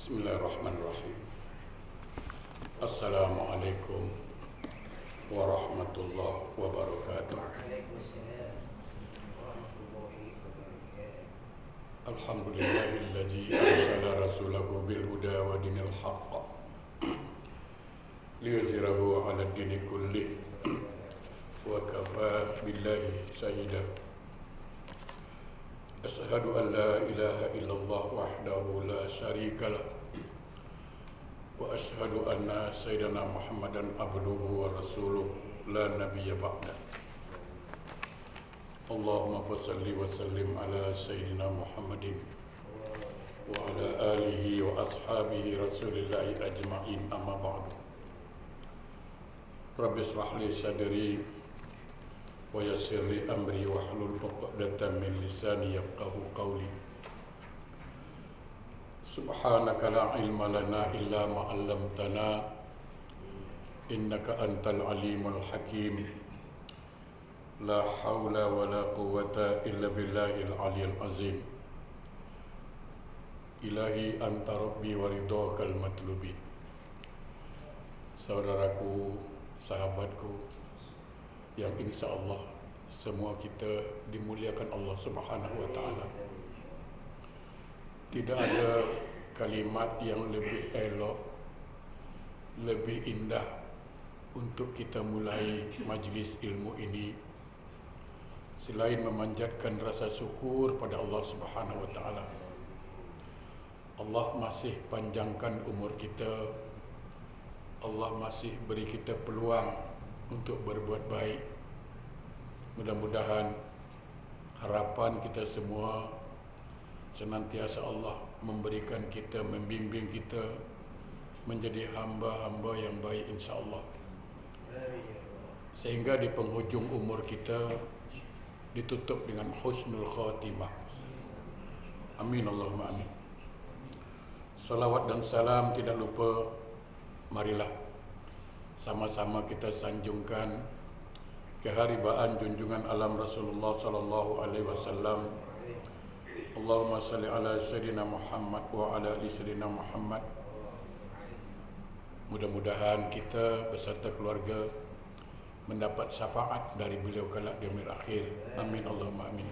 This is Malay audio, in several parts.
Bismillahirrahmanirrahim. Assalamualaikum warahmatullahi wabarakatuh. Alhamdulillahilladzi arsala rasulahu bil huda wa dinil haqq liyuzhirahu 'ala ad-dini kulli wa kafa billahi shahida. Asyhadu an la ilaha illallah wahdahu la syarika lah wa asyhadu anna sayyidana Muhammadan abduhu wa rasuluh la nabiyya ba'da. Allahumma salli wa sallim ala sayyidina Muhammadin wa ala alihi wa ashabihi rasulillahi ajma'in, amma ba'du. Rabbi shrah li sadri wa yassir li amri wahlul 'uqdatam min lisani yafqahu qawli. Subhanaka la ilma lana illa ma 'allamtana innaka antal alimul hakim. La haula wa la quwwata illa billahil aliyil azim. Ilahi anta rabbi wa ridhakal matlubi. Saudaraku, sahabatku yang insya-Allah semua kita dimuliakan Allah Subhanahu wa taala. Tidak ada kalimat yang lebih elok, lebih indah untuk kita mulai majlis ilmu ini selain memanjatkan rasa syukur pada Allah Subhanahu wa taala. Allah masih panjangkan umur kita. Allah masih beri kita peluang untuk berbuat baik. Mudah-mudahan harapan kita semua senantiasa Allah memberikan kita, membimbing kita menjadi hamba-hamba yang baik insya-Allah. Sehingga di penghujung umur kita ditutup dengan husnul khatimah. Amin Allahumma amin. Salawat dan salam tidak lupa, marilah sama-sama kita sanjungkan keharibaan junjungan alam Rasulullah sallallahu alaihi wasallam. Allahumma salli ala sayyidina Muhammad wa ala ali sayyidina Muhammad. Mudah-mudahan kita beserta keluarga mendapat syafaat dari beliau kelak di yaumil akhir. Amin Allahumma amin.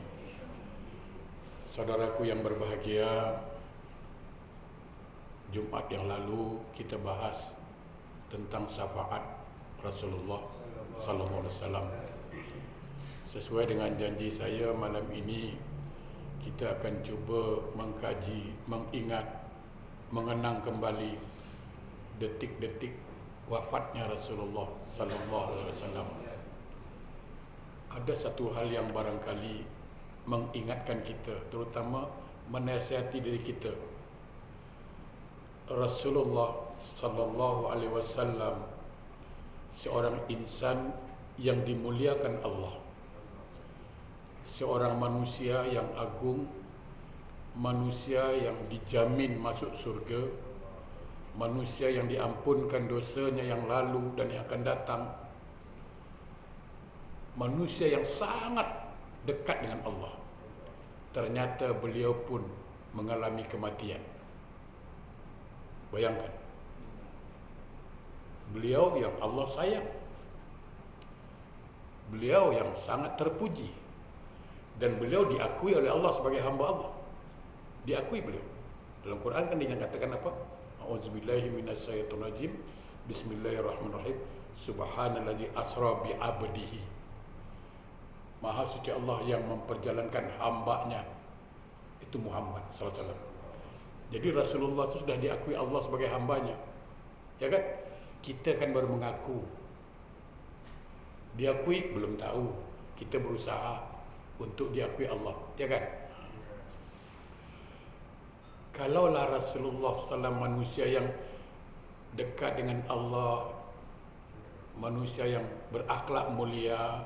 Saudaraku yang berbahagia, Jumat yang lalu kita bahas tentang syafaat Rasulullah sallallahu alaihi wasallam. Sesuai dengan janji saya, malam ini kita akan cuba mengkaji, mengingat, mengenang kembali detik-detik wafatnya Rasulullah sallallahu alaihi wasallam. Ada satu hal yang barangkali mengingatkan kita, terutama menasihati diri kita. Rasulullah sallallahu alaihi wasallam seorang insan yang dimuliakan Allah, seorang manusia yang agung, manusia yang dijamin masuk surga, manusia yang diampunkan dosanya yang lalu dan yang akan datang, manusia yang sangat dekat dengan Allah. Ternyata beliau pun mengalami kematian. Bayangkan, beliau yang Allah sayang, beliau yang sangat terpuji, dan beliau diakui oleh Allah sebagai hamba Allah. Diakui beliau. Dalam Quran kan dia katakan apa? A'udzubillahi minasyaitonir rajim. Bismillahirrahmanirrahim. Subhanallazi asra bi 'abdihi. Maha suci Allah yang memperjalankan hambanya, itu Muhammad sallallahu alaihi wasallam. Jadi Rasulullah itu sudah diakui Allah sebagai hambanya. Ya kan? Kita kan baru mengaku. Diakui belum tahu. Kita berusaha untuk diakui Allah. Ya kan? Kalaulah Rasulullah SAW manusia yang dekat dengan Allah, manusia yang berakhlak mulia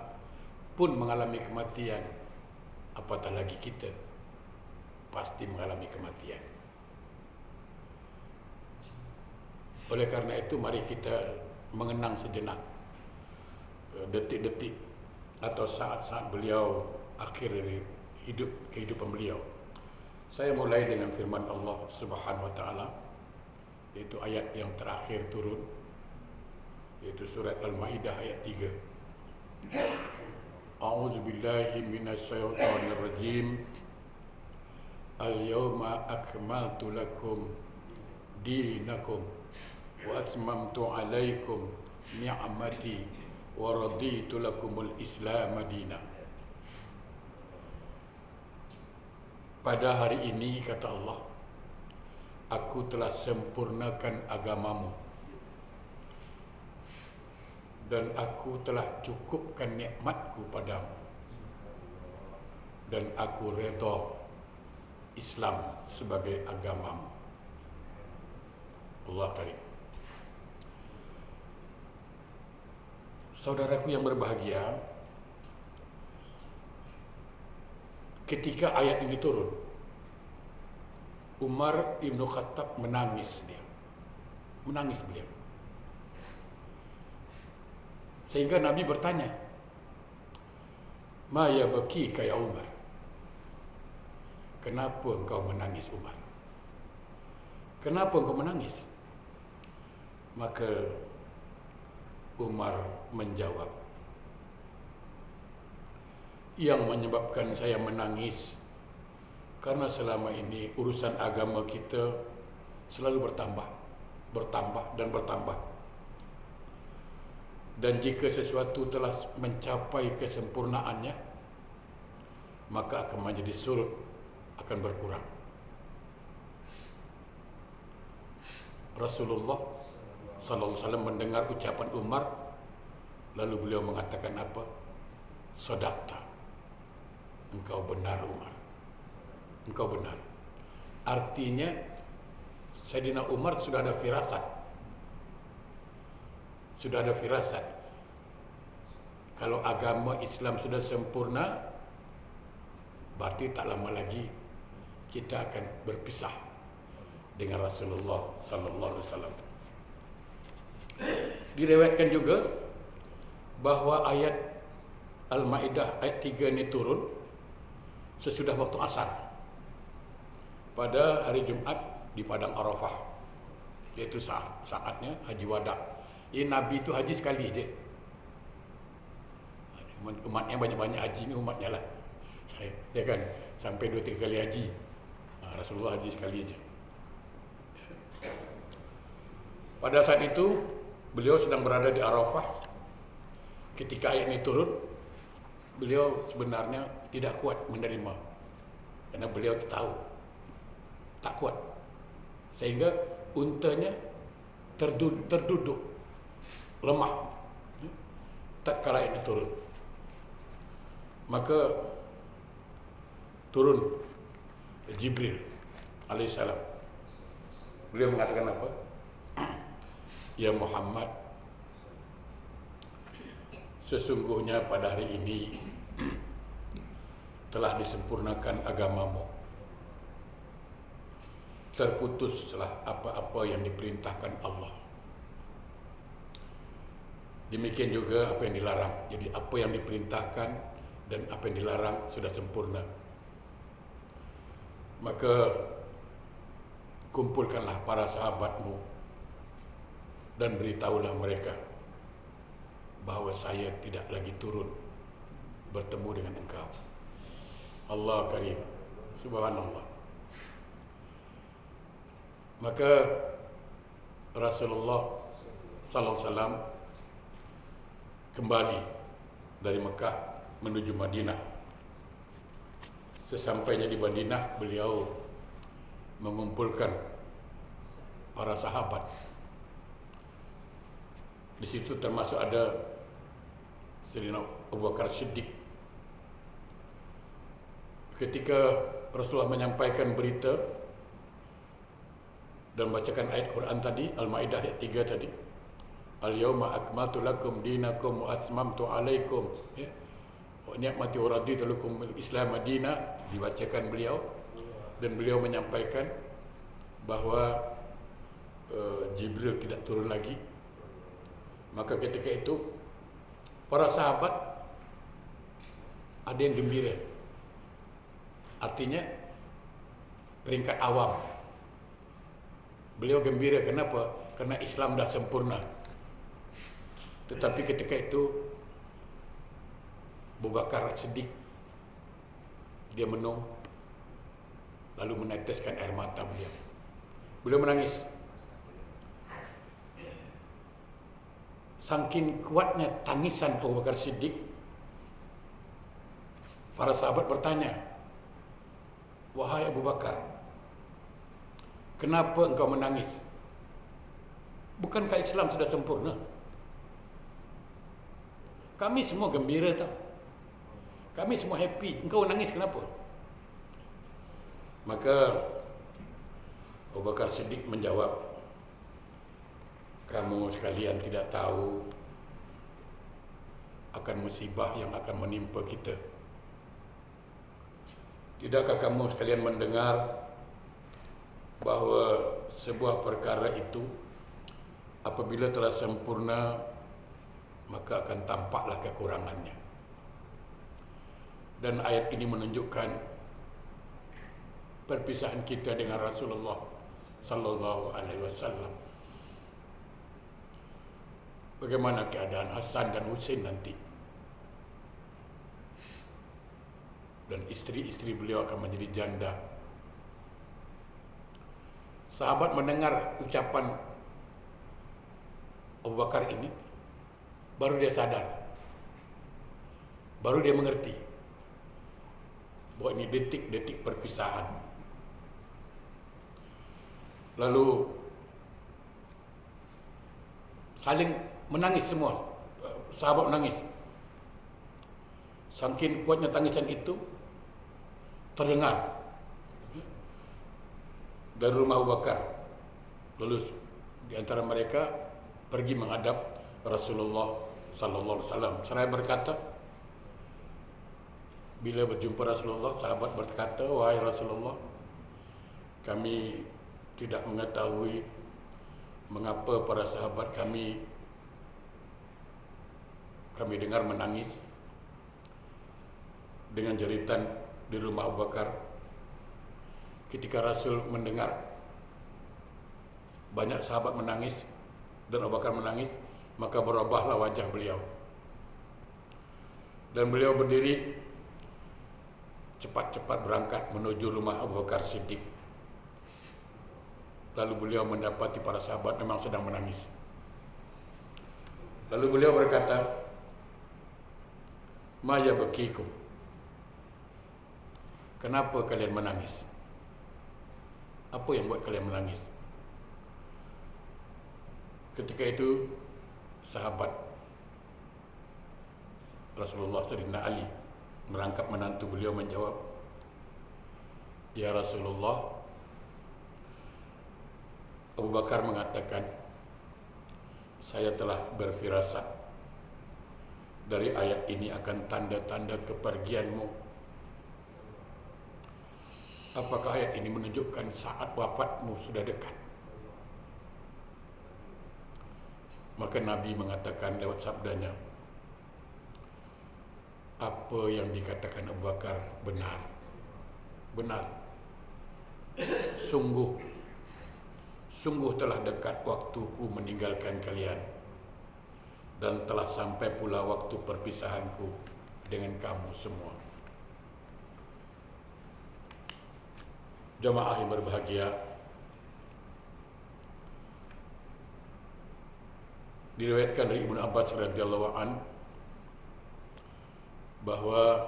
pun mengalami kematian, apatah lagi kita pasti mengalami kematian. Oleh karena itu, mari kita mengenang sejenak detik-detik atau saat-saat beliau akhir dari kehidupan beliau. Saya mulai dengan firman Allah Subhanahu wa taala. iaitu ayat yang terakhir turun, iaitu surat Al-Maidah ayat 3. A'udzubillahi minasyaitonirrajim. Al-yawma akmaltu lakum dinakum wa atmamtu alaikum ni'mati wa raditu lakumul Islam madina. Pada hari ini, kata Allah, aku telah sempurnakan agamamu dan aku telah cukupkan nikmatku padamu, dan aku redha Islam sebagai agamamu. Allah karim. Saudaraku yang berbahagia, ketika ayat ini turun, Umar Ibn Khattab menangis beliau. Sehingga Nabi bertanya, "Ma yabkika ya Umar?" Kenapa engkau menangis, Umar? Kenapa engkau menangis? Maka Umar menjawab, yang menyebabkan saya menangis karena selama ini urusan agama kita selalu bertambah dan bertambah. Dan jika sesuatu telah mencapai kesempurnaannya, maka akan menjadi surut, akan berkurang. Rasulullah sallallahu alaihi wasallam mendengar ucapan Umar, lalu beliau mengatakan apa? Sadaqta. Engkau benar, Umar. Engkau benar. Artinya Sayyidina Umar sudah ada firasat. Kalau agama Islam sudah sempurna, berarti tak lama lagi kita akan berpisah dengan Rasulullah sallallahu alaihi wasallam. Diriwayatkan juga bahawa ayat Al-Maidah ayat 3 ini turun sesudah waktu asar pada hari Jumat di padang Arafah, iaitu saatnya haji wada. Ini Nabi itu haji sekali je. Umatnya banyak-banyak haji, ini umatnya lah, ya kan, sampai 2-3 kali haji. Rasulullah haji sekali je. Pada saat itu beliau sedang berada di Arafah ketika ayat ini turun. Beliau sebenarnya tidak kuat menerima, karena beliau tahu tak kuat, sehingga untanya terduduk lemah tatkala ayat ini turun. Maka turun Jibril alaihissalam. Beliau mengatakan apa? Ya Muhammad, sesungguhnya pada hari ini telah disempurnakan agamamu. Terputuslah apa-apa yang diperintahkan Allah. Demikian juga apa yang dilarang. Jadi apa yang diperintahkan dan apa yang dilarang sudah sempurna. Maka kumpulkanlah para sahabatmu dan beritahulah mereka bahawa saya tidak lagi turun bertemu dengan engkau. Allah karim, subhanallah. Maka Rasulullah sallallahu alaihi wasallam kembali dari Mekah menuju Madinah. Sesampainya di Madinah, beliau mengumpulkan para sahabat. Di situ termasuk ada Sayyidina Abu Bakar Siddiq. Ketika Rasulullah menyampaikan berita dan bacakan ayat Quran tadi, Al-Maidah ayat 3 tadi, Al-yawma akmaltu lakum dinakum wa atmamtu alaikum, ya, wa ni'mati wa raditu lakum al-Islam madina, dibacakan beliau, dan beliau menyampaikan bahawa Jibril tidak turun lagi. Maka ketika itu para sahabat ada yang gembira. Artinya peringkat awam Beliau gembira, kenapa? Karena Islam dah sempurna. Tetapi ketika itu Abu Bakar Siddiq dia menung, lalu meneteskan air mata beliau. Beliau menangis. Saking kuatnya tangisan Abu Bakar Siddiq, para sahabat bertanya, "Wahai Abu Bakar, kenapa engkau menangis? Bukankah Islam sudah sempurna? Kami semua gembira tau. Kami semua happy. Engkau nangis kenapa?" Maka Abu Bakar Siddiq menjawab, "Kamu sekalian tidak tahu akan musibah yang akan menimpa kita. Tidakkah kamu sekalian mendengar bahawa sebuah perkara itu apabila telah sempurna maka akan tampaklah kekurangannya. Dan ayat ini menunjukkan perpisahan kita dengan Rasulullah sallallahu alaihi wasallam. Bagaimana keadaan Hasan dan Husain nanti? Dan istri-istri beliau akan menjadi janda." Sahabat mendengar ucapan Abu Bakar ini, baru dia sadar, baru dia mengerti bahwa ini detik-detik perpisahan. Lalu saling menangis semua, sahabat menangis. Saking kuatnya tangisan itu terdengar dari rumah Abu Bakar. Lalu di antara mereka pergi menghadap Rasulullah sallallahu alaihi wasallam. Seraya berkata, bila berjumpa Rasulullah, sahabat berkata, "Wahai Rasulullah, kami tidak mengetahui mengapa para sahabat kami dengar menangis dengan jeritan di rumah Abu Bakar." Ketika Rasul mendengar banyak sahabat menangis dan Abu Bakar menangis, maka berubahlah wajah beliau. Dan beliau berdiri cepat-cepat berangkat menuju rumah Abu Bakar Siddiq. Lalu beliau mendapati para sahabat memang sedang menangis. Lalu beliau berkata, "Ma yabkikum? Kenapa kalian menangis? Apa yang buat kalian menangis?" Ketika itu sahabat Rasulullah Sayyidina Ali merangkap menantu beliau menjawab, "Ya Rasulullah, Abu Bakar mengatakan saya telah berfirasat dari ayat ini akan tanda-tanda kepergianmu. Apakah ayat ini menunjukkan saat wafatmu sudah dekat?" Maka Nabi mengatakan lewat sabdanya, "Apa yang dikatakan Abu Bakar benar. Benar. Sungguh telah dekat waktuku meninggalkan kalian, dan telah sampai pula waktu perpisahanku dengan kamu semua." Jamaah yang berbahagia, diriwayatkan dari Ibnu Abbas radhiyallahu an bahwa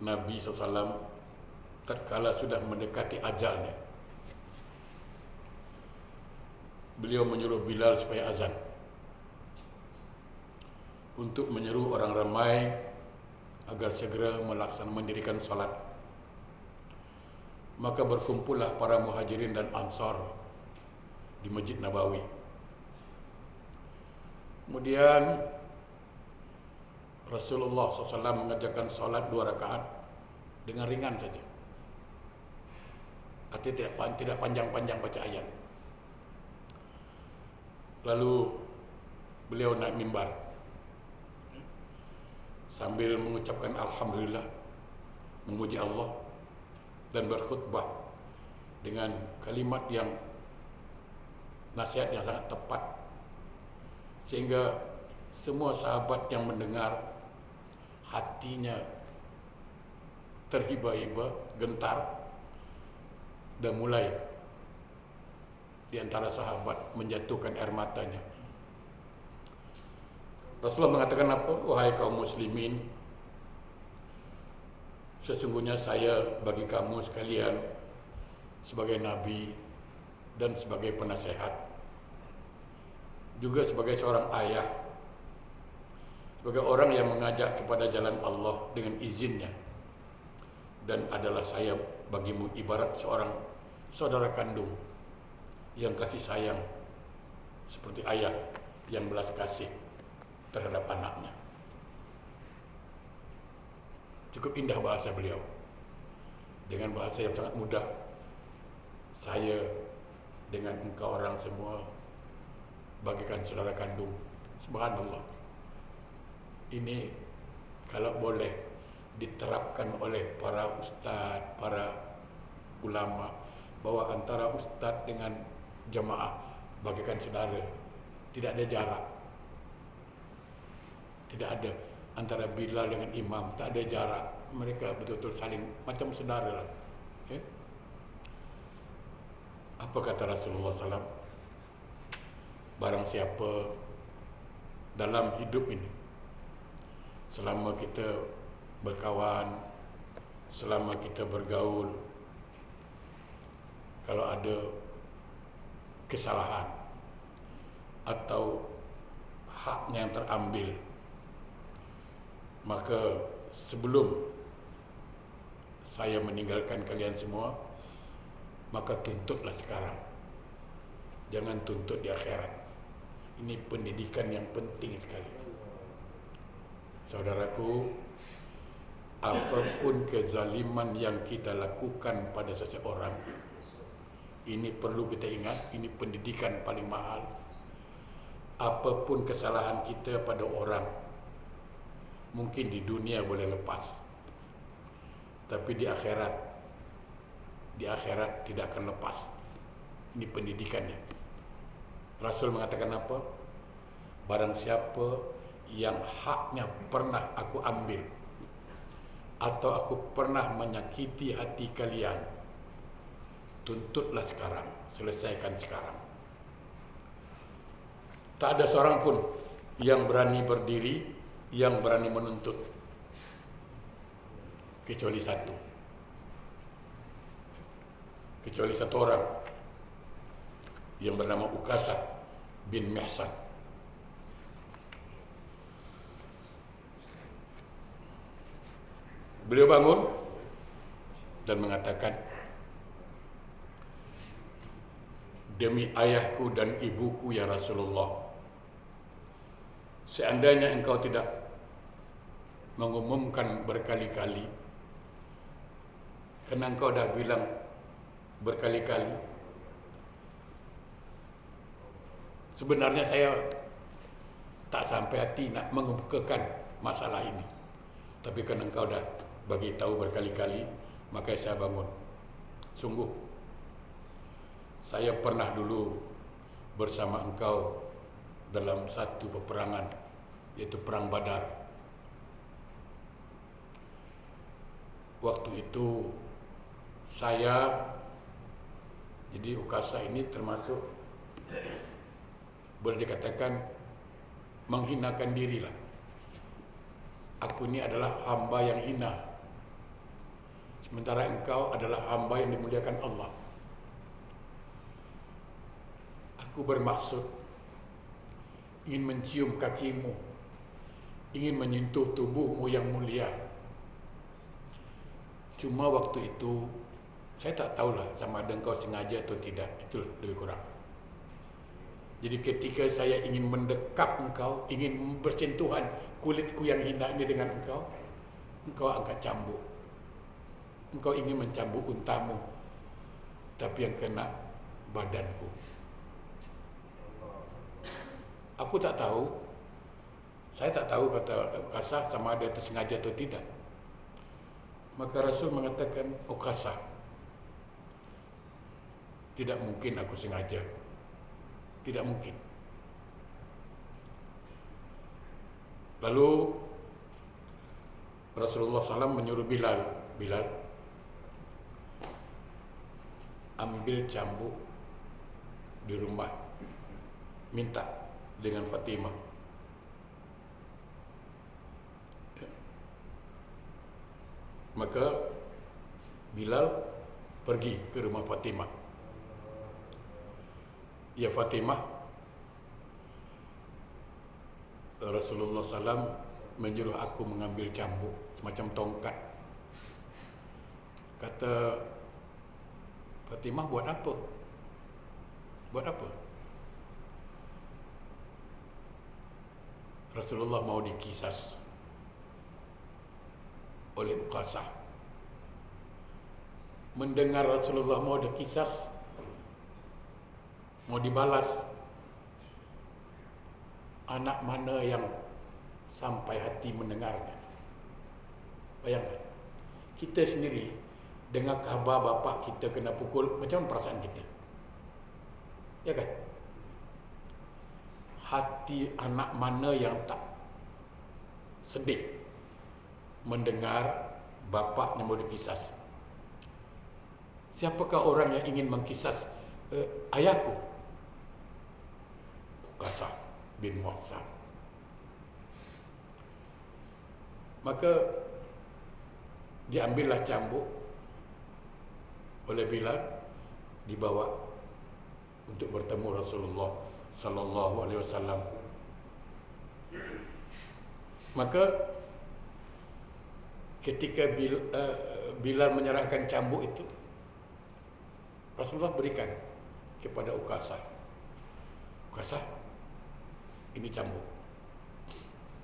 Nabi SAW tatkala sudah mendekati ajalnya, beliau menyuruh Bilal supaya azan untuk menyeru orang ramai agar segera mendirikan salat. Maka berkumpullah para muhajirin dan ansar di Masjid Nabawi. Kemudian Rasulullah SAW mengerjakan salat 2 rakaat dengan ringan saja. Artinya tidak panjang-panjang baca ayat. Lalu beliau naik mimbar sambil mengucapkan Alhamdulillah, memuji Allah, dan berkhutbah dengan kalimat yang nasihat yang sangat tepat, sehingga semua sahabat yang mendengar hatinya terhiba-hiba, gentar, dan mulai di antara sahabat menjatuhkan air matanya. Rasulullah mengatakan apa? Wahai kaum muslimin, sesungguhnya saya bagi kamu sekalian sebagai nabi dan sebagai penasehat, juga sebagai seorang ayah, sebagai orang yang mengajak kepada jalan Allah dengan izinnya, dan adalah saya bagimu ibarat seorang saudara kandung yang kasih sayang seperti ayah yang belas kasih terhadap anaknya. Cukup indah bahasa beliau, dengan bahasa yang sangat mudah. Saya dengan engkau orang semua bagikan saudara kandung. Subhanallah. Ini kalau boleh diterapkan oleh para ustaz, para ulama, bahwa antara ustaz dengan jemaah bagikan saudara, tidak ada jarak, tidak ada antara Bilal dengan imam, tak ada jarak, mereka betul-betul saling macam saudara. Apa kata Rasulullah SAW? Barang siapa dalam hidup ini, selama kita berkawan, selama kita bergaul, kalau ada kesalahan atau haknya yang terambil, maka sebelum saya meninggalkan kalian semua, maka tuntutlah sekarang. Jangan tuntut di akhirat. Ini pendidikan yang penting sekali. Saudaraku, apapun kezaliman yang kita lakukan pada seseorang, ini perlu kita ingat, ini pendidikan paling mahal. Apapun kesalahan kita pada orang, mungkin di dunia boleh lepas, tapi di akhirat tidak akan lepas. Ini pendidikannya. Rasul mengatakan apa? Barang siapa yang haknya pernah aku ambil, atau aku pernah menyakiti hati kalian, tuntutlah sekarang, selesaikan sekarang. Tak ada seorang pun yang berani berdiri, yang berani menuntut, kecuali satu orang yang bernama Ukasah bin Mihsan. Beliau bangun dan mengatakan, demi ayahku dan ibuku ya Rasulullah, seandainya engkau tidak mengumumkan berkali-kali, karena engkau dah bilang berkali-kali, sebenarnya saya tak sampai hati nak mengemukakan masalah ini, tapi karena engkau dah bagi tahu berkali-kali, maka saya bangun. Sungguh saya pernah dulu bersama engkau dalam satu peperangan, yaitu perang Badar. Waktu itu saya, jadi Ukasah ini termasuk boleh dikatakan menghinakan diri lah. Aku ini adalah hamba yang hina, sementara engkau adalah hamba yang dimuliakan Allah. Aku bermaksud ingin mencium kakimu, ingin menyentuh tubuhmu yang mulia. Cuma waktu itu saya tak tahulah sama ada engkau sengaja atau tidak, itu lebih kurang. Jadi ketika saya ingin mendekap engkau, ingin bersentuhan kulitku yang hina ini dengan engkau, engkau angkat cambuk. Engkau ingin mencambuk untamu, tapi yang kena badanku. Aku tak tahu, saya tak tahu kata Ukasah sama ada itu sengaja atau tidak. Maka Rasul mengatakan, Ukasah, tidak mungkin aku sengaja. Tidak mungkin. Lalu Rasulullah SAW menyuruh Bilal, ambil cambuk di rumah, minta dengan Fatimah. Maka Bilal pergi ke rumah Fatimah. Ya Fatimah, Rasulullah SAW menyuruh aku mengambil cambuk, semacam tongkat. Kata Fatimah, buat apa? Buat apa? Rasulullah mau dikisas oleh Uqasah. Mendengar Rasulullah mau dikisas, mau dibalas, anak mana yang sampai hati mendengarnya? Bayangkan, kita sendiri dengar khabar bapa kita kena pukul, macam perasaan kita? Ya kan? Hati anak mana yang tak sedih mendengar bapaknya mau dikisas? Siapakah orang yang ingin mengkisas ayahku? Uqasah bin Muhsan. Maka diambillah cambuk oleh Bilal, dibawa untuk bertemu Rasulullah sallallahu alaihi wasallam. Maka ketika Bilal menyerahkan cambuk itu, Rasulullah berikan kepada Uqasah. Uqasah, ini cambuk.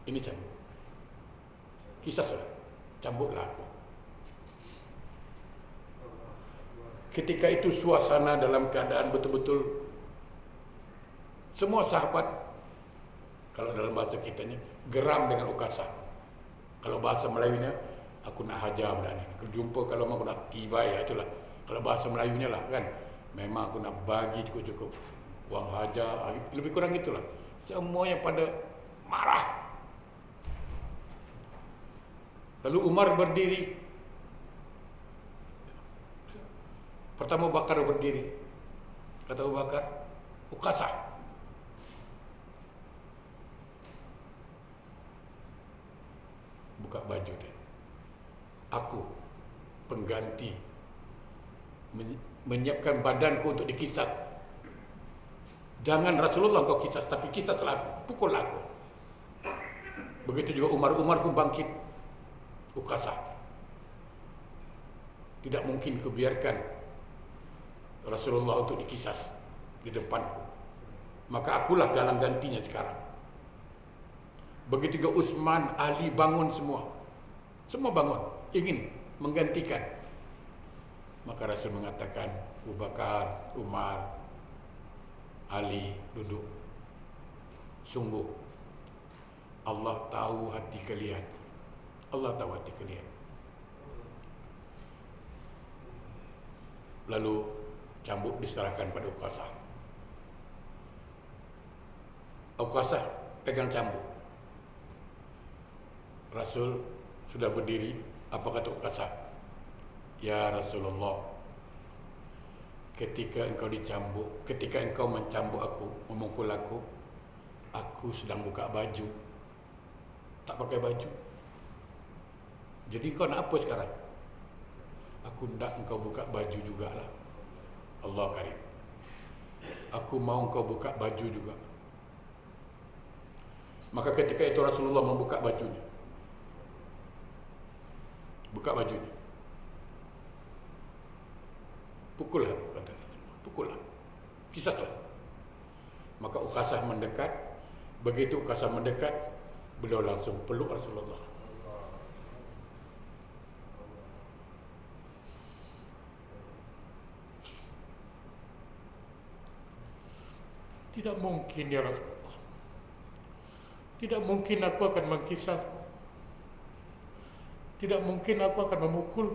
Ini cambuk. Kisaslah, cambuklah aku. Ketika itu suasana dalam keadaan betul-betul semua sahabat, kalau dalam bahasa kita ni, geram dengan Uqasah. Kalau bahasa Melayunya, aku nak hajar budak ni. Aku jumpa kalau aku nak tibai, itulah. Kalau bahasa Melayunya lah kan, memang aku nak bagi cukup-cukup wang hajar, lebih kurang itulah. Semuanya pada marah. Lalu Umar berdiri. Pertama Bakar berdiri. Kata Abu Bakar, Uqasah, buka baju dia. Aku pengganti, menyiapkan badanku untuk dikisas. Jangan Rasulullah kau kisas, tapi kisaslah aku, pukul aku. Begitu juga Umar pun bangkit. Uqasah, tidak mungkin kubiarkan Rasulullah untuk dikisas di depanku. Maka akulah galang gantinya sekarang. Begitu juga Utsman, Ali bangun semua. Semua bangun, ingin menggantikan. Maka Rasul mengatakan, Abu Bakar, Umar, Ali, duduk. Sungguh Allah tahu hati kalian. Allah tahu hati kalian. Lalu cambuk diserahkan pada Uqasah. Uqasah pegang cambuk. Rasul sudah berdiri. Apa kata Uqasah? Ya Rasulullah, ketika engkau dicambuk, ketika engkau mencambuk aku, memukul aku sedang buka baju, tak pakai baju. Jadi kau nak apa sekarang? Aku hendak engkau buka baju jugalah. Allah karim. Aku mau engkau buka baju juga. Maka ketika itu Rasulullah membuka bajunya. Buka bajunya. Pukullah aku, kata Rasulullah. Pukullah. Kisaslah. Maka Uqasah mendekat. Begitu Uqasah mendekat, beliau langsung peluk Rasulullah. Tidak mungkin ya Rasulullah. Tidak mungkin aku akan mengkisah. Tidak mungkin aku akan memukul.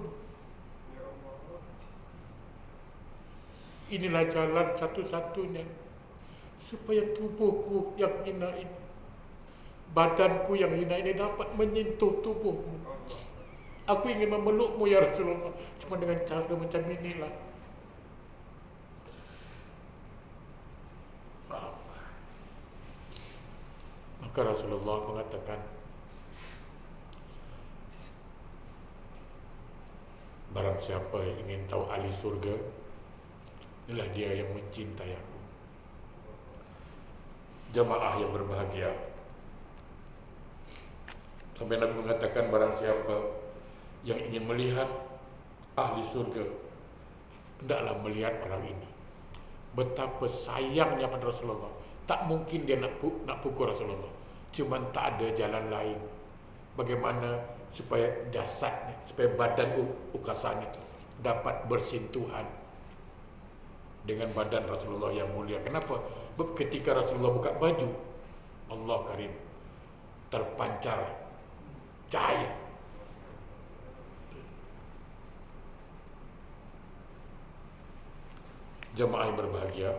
Inilah jalan satu-satunya. supaya tubuhku yang hina ini, badanku yang hina ini dapat menyentuh tubuhmu. Aku ingin memelukmu ya Rasulullah, cuma dengan cara macam inilah. Maka Rasulullah mengatakan, barang siapa yang ingin tahu ahli surga, inilah dia yang mencintai aku. Jamaah yang berbahagia, sampai Nabi mengatakan, barang siapa yang ingin melihat ahli surga, hendaklah melihat orang ini. Betapa sayangnya pada Rasulullah. Tak mungkin dia nak pukul Rasulullah, cuma tak ada jalan lain. Bagaimana supaya jasadnya, supaya badan ukasanya dapat bersentuhan dengan badan Rasulullah yang mulia. Kenapa? Ketika Rasulullah buka baju, Allah Karim, terpancar cahaya. Jemaah yang berbahagia,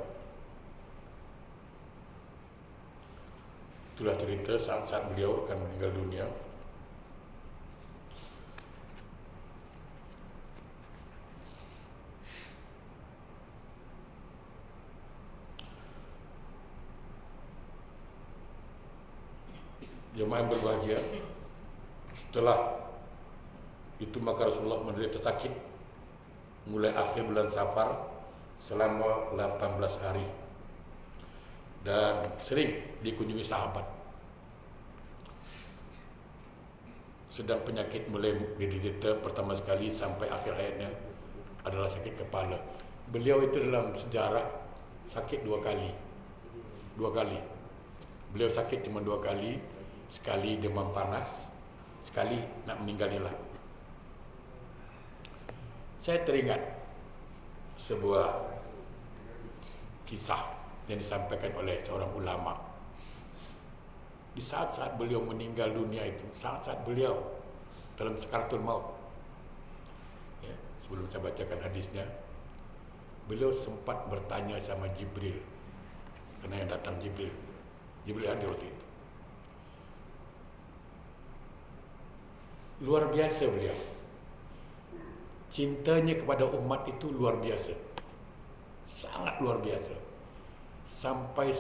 itulah cerita saat-saat beliau akan meninggal dunia. Jemaah yang berbahagia, setelah itu maka Rasulullah menderita sakit mulai akhir bulan Safar selama 18 hari dan sering dikunjungi sahabat. Sedang penyakit mulai diderita pertama sekali sampai akhir hayatnya adalah sakit kepala. Beliau itu dalam sejarah sakit dua kali. Beliau sakit cuma 2 kali. Sekali demam panas, sekali nak meninggal. Saya teringat sebuah kisah yang disampaikan oleh seorang ulama. Di saat-saat beliau meninggal dunia itu, saat-saat beliau dalam sakaratul maut, ya, sebelum saya bacakan hadisnya, beliau sempat bertanya sama Jibril, karena yang datang Jibril hadir waktu itu. Luar biasa beliau, cintanya kepada umat itu luar biasa, sangat luar biasa. Sampai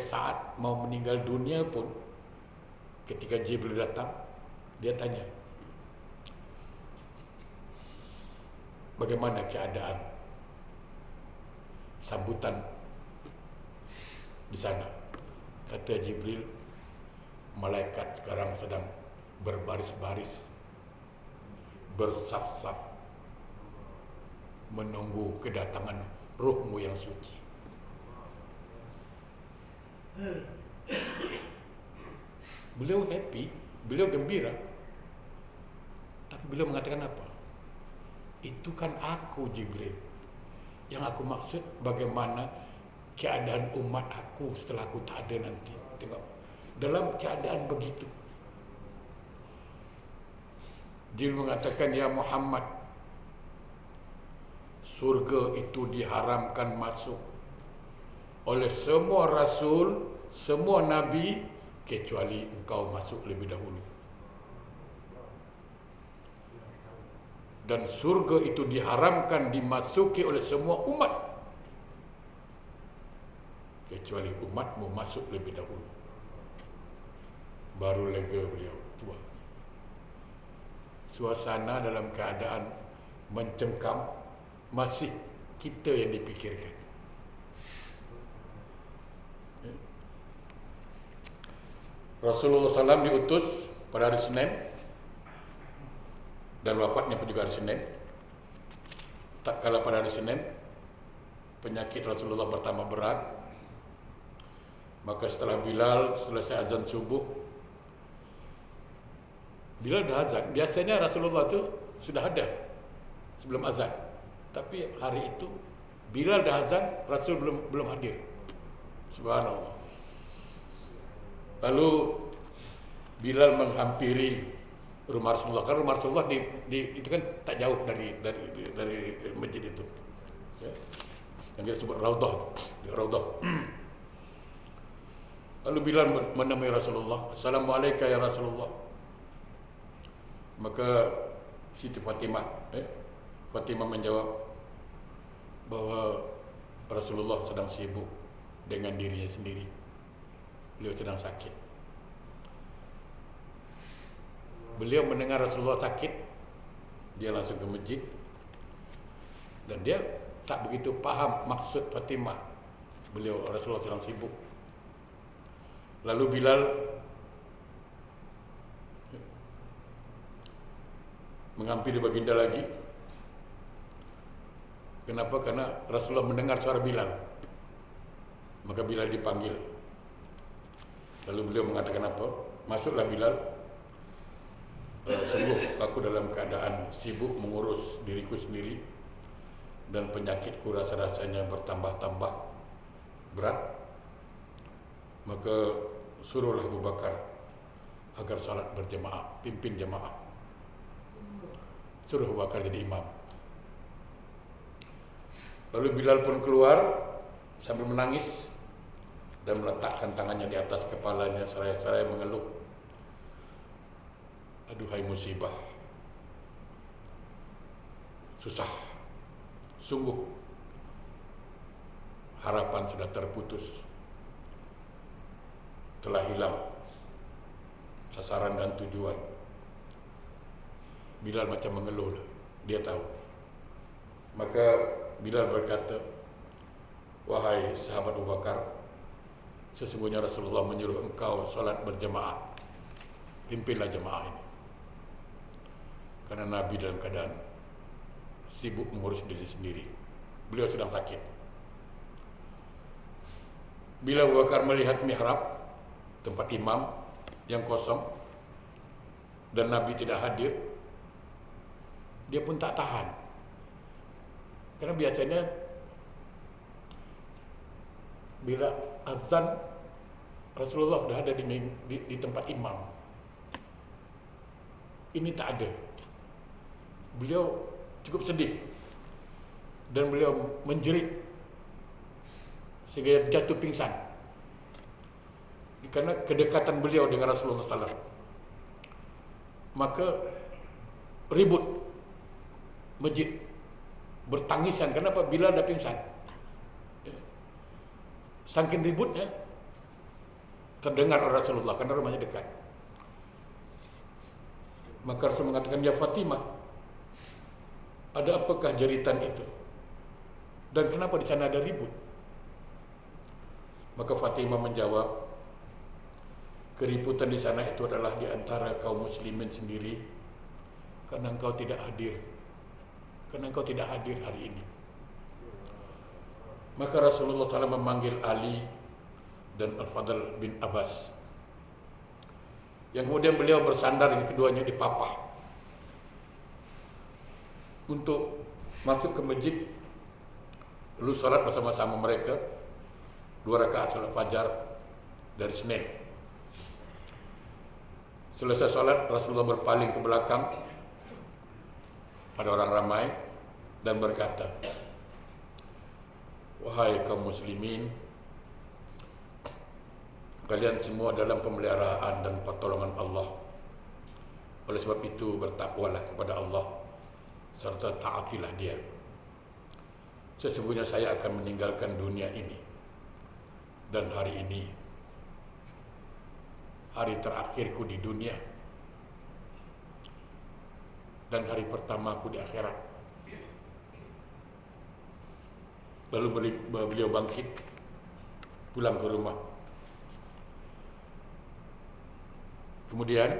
saat mau meninggal dunia pun, ketika Jibril datang, dia tanya, bagaimana keadaan sambutan di sana? Kata Jibril, malaikat sekarang sedang berbaris-baris, bersaf-saf menunggu kedatangan ruhmu yang suci. Beliau happy, beliau gembira. Tapi beliau mengatakan apa? Itu kan aku Jibril. Yang aku maksud bagaimana keadaan umat aku setelah aku tak ada nanti. Tengok, dalam keadaan begitu, Jibril mengatakan, ya Muhammad, surga itu diharamkan masuk oleh semua rasul, semua nabi, kecuali engkau masuk lebih dahulu. Dan surga itu diharamkan dimasuki oleh semua umat, kecuali umatmu masuk lebih dahulu. Baru lega beliau tua. Suasana dalam keadaan mencengkam, masih kita yang dipikirkan. Rasulullah SAW diutus pada hari Senin dan wafatnya pun juga hari Senin. Tak kala pada hari Senin penyakit Rasulullah bertambah berat, maka setelah Bilal selesai azan subuh, Bilal dah azan. Biasanya Rasulullah tu sudah ada sebelum azan, tapi hari itu Bilal dah azan, Rasul belum hadir. Subhanallah. Lalu Bilal menghampiri rumah Rasulullah. Karena rumah Rasulullah itu kan tak jauh dari masjid itu, ya, yang kita sebut Raudah. Lalu Bilal menemui Rasulullah. Assalamualaikum ya Rasulullah. Maka Siti Fatimah menjawab bahwa Rasulullah sedang sibuk dengan dirinya sendiri. Beliau sedang sakit. Beliau mendengar Rasulullah sakit, dia langsung ke masjid, dan dia tak begitu paham maksud Fatimah. Rasulullah sedang sibuk. Lalu Bilal menghampiri baginda lagi. Kenapa? Karena Rasulullah mendengar suara Bilal. Maka Bilal dipanggil. Lalu beliau mengatakan apa? Masuklah Bilal. Sungguh aku dalam keadaan sibuk mengurus diriku sendiri, dan penyakitku rasa-rasanya bertambah-tambah berat. Maka suruhlah Abu Bakar agar salat berjemaah, pimpin jemaah. Suruh Abu Bakar jadi imam. Lalu Bilal pun keluar sambil menangis dan meletakkan tangannya di atas kepalanya seraya-seraya mengeluh, aduhai musibah, susah, sungguh harapan sudah terputus, telah hilang sasaran dan tujuan. Bilal macam mengeluh, dia tahu. Maka Bilal berkata, wahai sahabat Abu Bakar, sesungguhnya Rasulullah menyuruh engkau salat berjemaah, pimpinlah jemaah ini. Karena Nabi dalam keadaan sibuk mengurus diri sendiri, beliau sedang sakit. Bila Abu Bakar melihat mihrab, tempat imam yang kosong, dan Nabi tidak hadir, dia pun tak tahan. Karena biasanya bila azan, Rasulullah sudah ada di tempat imam. Ini tak ada. Beliau cukup sedih dan beliau menjerit sehingga jatuh pingsan karena kedekatan beliau dengan Rasulullah SAW. Maka ribut masjid, bertangisan. Kenapa? Bilal dah pingsan. Saking ributnya terdengar oleh Rasulullah karena rumahnya dekat. Maka Rasul mengatakan, ya Fatimah, ada apakah jeritan itu? Dan kenapa di sana ada ribut? Maka Fatimah menjawab, keributan di sana itu adalah di antara kaum muslimin sendiri, karena engkau tidak hadir. Karena engkau tidak hadir hari ini. Maka Rasulullah SAW memanggil Ali dan Al-Fadl bin Abbas, yang kemudian beliau bersandar yang keduanya di papah untuk masuk ke masjid, lalu salat bersama-sama mereka 2 rakaat salat fajar dari Senin. Selesai salat, Rasulullah berpaling ke belakang pada orang ramai dan berkata, wahai kaum muslimin, kalian semua dalam pemeliharaan dan pertolongan Allah. Oleh sebab itu bertakwalah kepada Allah serta taatilah Dia. Sesungguhnya saya akan meninggalkan dunia ini, dan hari ini hari terakhirku di dunia dan hari pertamaku di akhirat. Lalu beliau bangkit pulang ke rumah. Kemudian